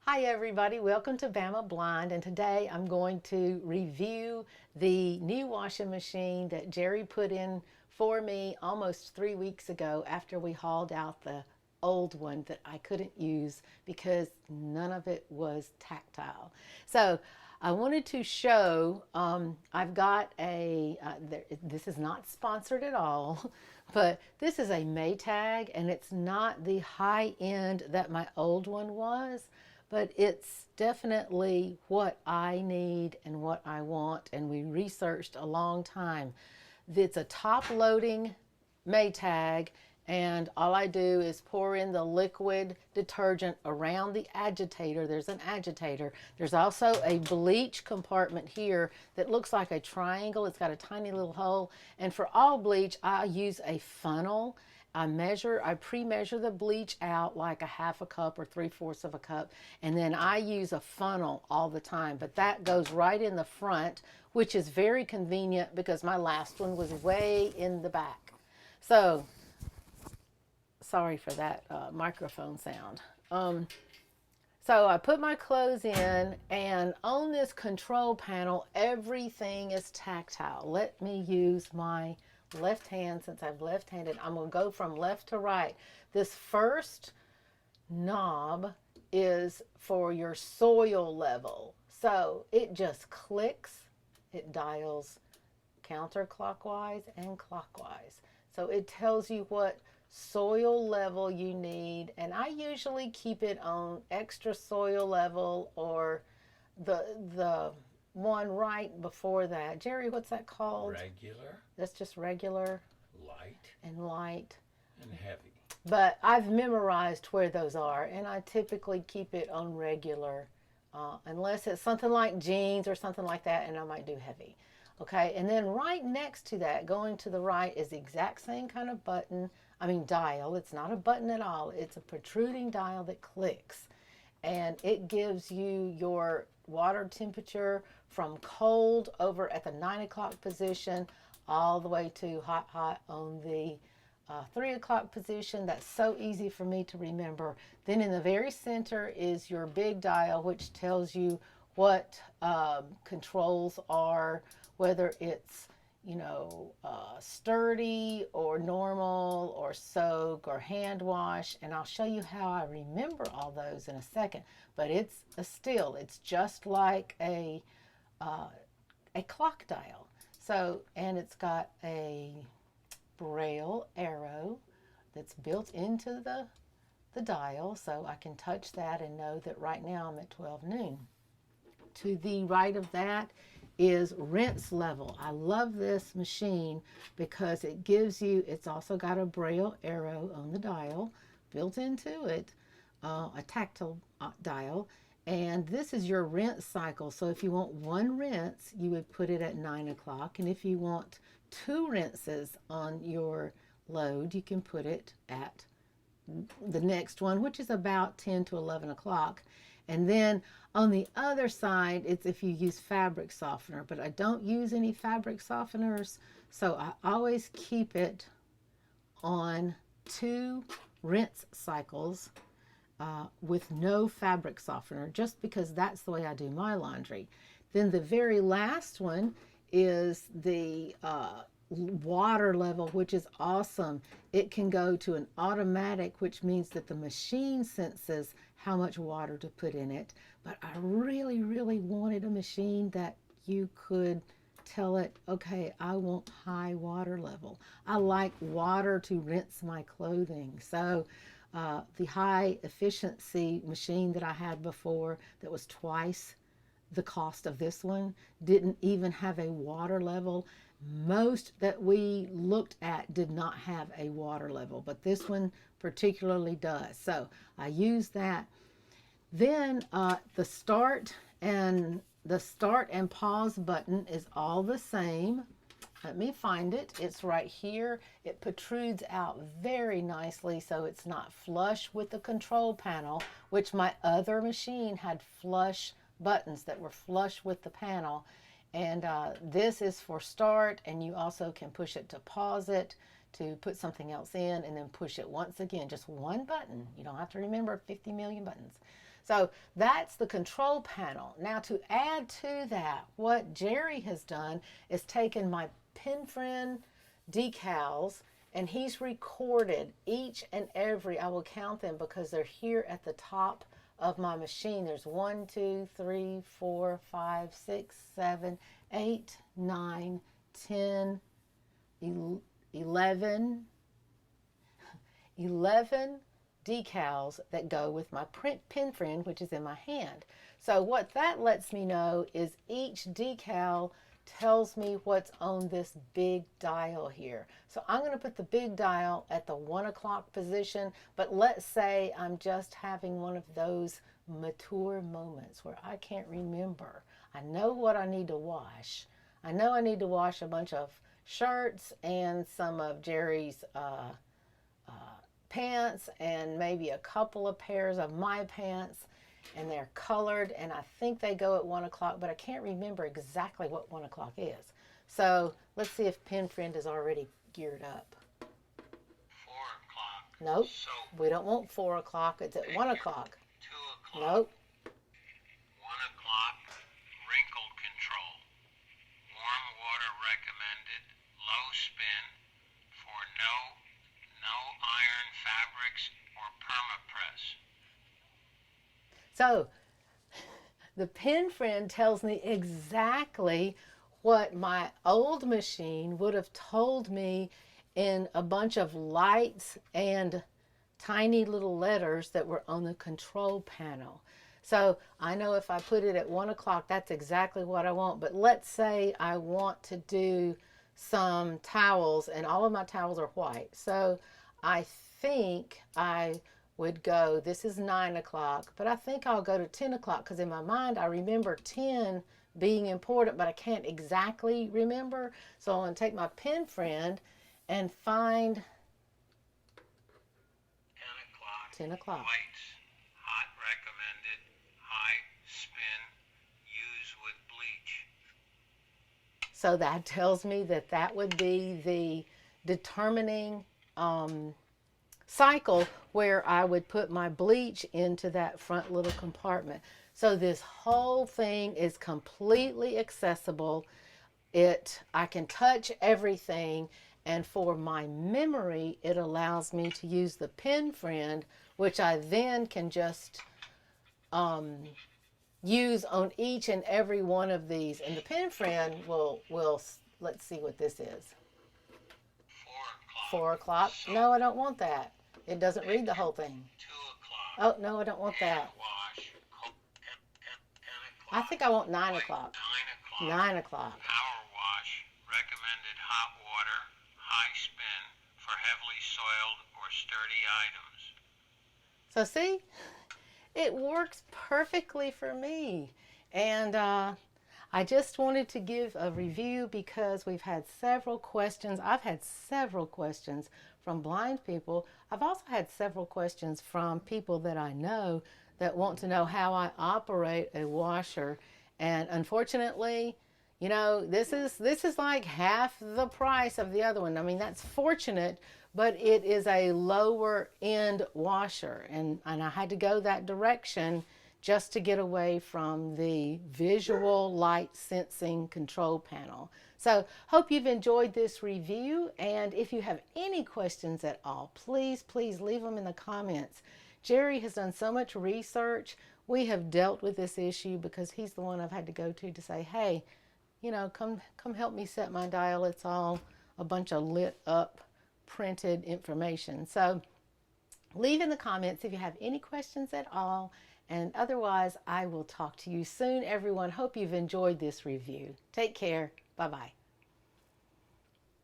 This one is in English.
Hi everybody, welcome to Bama Blind, and today I'm going to review the new washing machine that Jerry put in for me almost 3 weeks ago after we hauled out the old one that I couldn't use because none of it was tactile. So I wanted to show, I've got this is not sponsored at all, but this is a Maytag and it's not the high end that my old one was, but it's definitely what I need and what I want. And we researched a long time. It's a top loading Maytag, and all I do is pour in the liquid detergent around the agitator. There's an agitator. There's also a bleach compartment here that looks like a triangle. It's got a tiny little hole. And for all bleach, I use a funnel. I pre-measure the bleach out like a half a cup or 3/4 of a cup, and then I use a funnel all the time. But that goes right in the front, which is very convenient because my last one was way in the back. So sorry for that microphone sound. So I put my clothes in, and on this control panel, everything is tactile. Let me use my left hand since I'm left-handed. I'm going to go from left to right. This first knob is for your soil level. So it just clicks, it dials counterclockwise and clockwise. So it tells you what soil level you need, and I usually keep it on extra soil level or the one right before that. Jerry, what's that called? Regular, That's just regular light, and light. and heavy. But I've memorized where those are, and I typically keep it on regular, unless it's something like jeans or something like that, and I might do heavy. Okay, and then right next to that, going to the right, is the exact same kind of button. I mean, dial. It's not a button at all. It's a protruding dial that clicks, and it gives you your water temperature from cold over at the 9 o'clock position all the way to hot, hot on the 3 o'clock position. That's so easy for me to remember. Then in the very center is your big dial, which tells you what controls are, whether it's sturdy or normal or soak or hand wash. And I'll show you how I remember all those in a second. But it's just like a clock dial. So, and it's got a braille arrow that's built into the dial, so I can touch that and know that right now I'm at 12 noon. To the right of that is rinse level. I love this machine because it's also got a braille arrow on the dial built into it, a tactile dial. And this is your rinse cycle. So if you want one rinse, you would put it at 9 o'clock. And if you want two rinses on your load, you can put it at the next one, which is about 10 to 11 o'clock. And then on the other side, it's if you use fabric softener, but I don't use any fabric softeners. So I always keep it on two rinse cycles with no fabric softener, just because that's the way I do my laundry. Then the very last one is the water level, which is awesome. It can go to an automatic, which means that the machine senses how much water to put in it. But I really, really wanted a machine that you could tell it, okay, I want high water level. I like water to rinse my clothing. So the high efficiency machine that I had before, that was twice the cost of this one, didn't even have a water level. Most that we looked at did not have a water level, but this one particularly does. So I use that. Then the start and pause button is all the same. Let me find it. It's right here. It protrudes out very nicely, so it's not flush with the control panel, which my other machine had flush buttons that were flush with the panel. And this is for start, and you also can push it to pause it to put something else in and then push it once again, just one button. You don't have to remember 50 million buttons. So that's the control panel. Now to add to that, what Jerry has done is taken my PenFriend decals and he's recorded each and every, I will count them because they're here at the top of my machine. There's 1, 2, 3, 4, 5, 6, 7, 8, 9, 10, 11 decals that go with my PenFriend, which is in my hand. So what that lets me know is each decal tells me what's on this big dial here. So I'm going to put the big dial at the 1 o'clock position, but let's say I'm just having one of those mature moments where I can't remember. I know what I need to wash. I know I need to wash a bunch of shirts and some of Jerry's pants and maybe a couple of pairs of my pants, and they're colored and I think they go at 1 o'clock, but I can't remember exactly what 1 o'clock is. So let's see if PenFriend is already geared up. 4 o'clock. Nope, Soap. we don't want 4 o'clock, it's at 1 o'clock. 2 o'clock. Nope. 1 o'clock, wrinkle control. Warm water recommended, low spin, for no iron fabrics or permapress. So the PenFriend tells me exactly what my old machine would have told me in a bunch of lights and tiny little letters that were on the control panel. So I know if I put it at 1 o'clock, that's exactly what I want. But let's say I want to do some towels and all of my towels are white. So I think I would go, this is 9 o'clock, but I think I'll go to 10 o'clock because in my mind I remember 10 being important, but I can't exactly remember. So I'm going to take my PenFriend and find 10 o'clock. 10 o'clock. Whites, hot recommended, high spin, use with bleach. So that tells me that that would be the determining cycle where I would put my bleach into that front little compartment. So this whole thing is completely accessible. I can touch everything, and for my memory it allows me to use the PenFriend, which I then can just use on each and every one of these. And the PenFriend will let's see what this is. 4 o'clock. No, I don't want that. It doesn't read the whole thing. 2 o'clock. Oh, no, I don't want that. Wash. I think I want 9 o'clock. 9 o'clock. 9 o'clock. Power wash. Recommended hot water. High spin for heavily soiled or sturdy items. So see, it works perfectly for me. And I just wanted to give a review because we've had several questions. I've had several questions from blind people. I've also had several questions from people that I know that want to know how I operate a washer. And unfortunately, you know, this is like half the price of the other one. I mean, that's fortunate, but it is a lower end washer. And I had to go that direction just to get away from the visual light sensing control panel. So hope you've enjoyed this review, and if you have any questions at all, please leave them in the comments. Jerry has done so much research. We have dealt with this issue because he's the one I've had to go to say, hey, you know, come help me set my dial. It's all a bunch of lit up printed information. So leave in the comments if you have any questions at all. And otherwise, I will talk to you soon, everyone. Hope you've enjoyed this review. Take care. Bye-bye.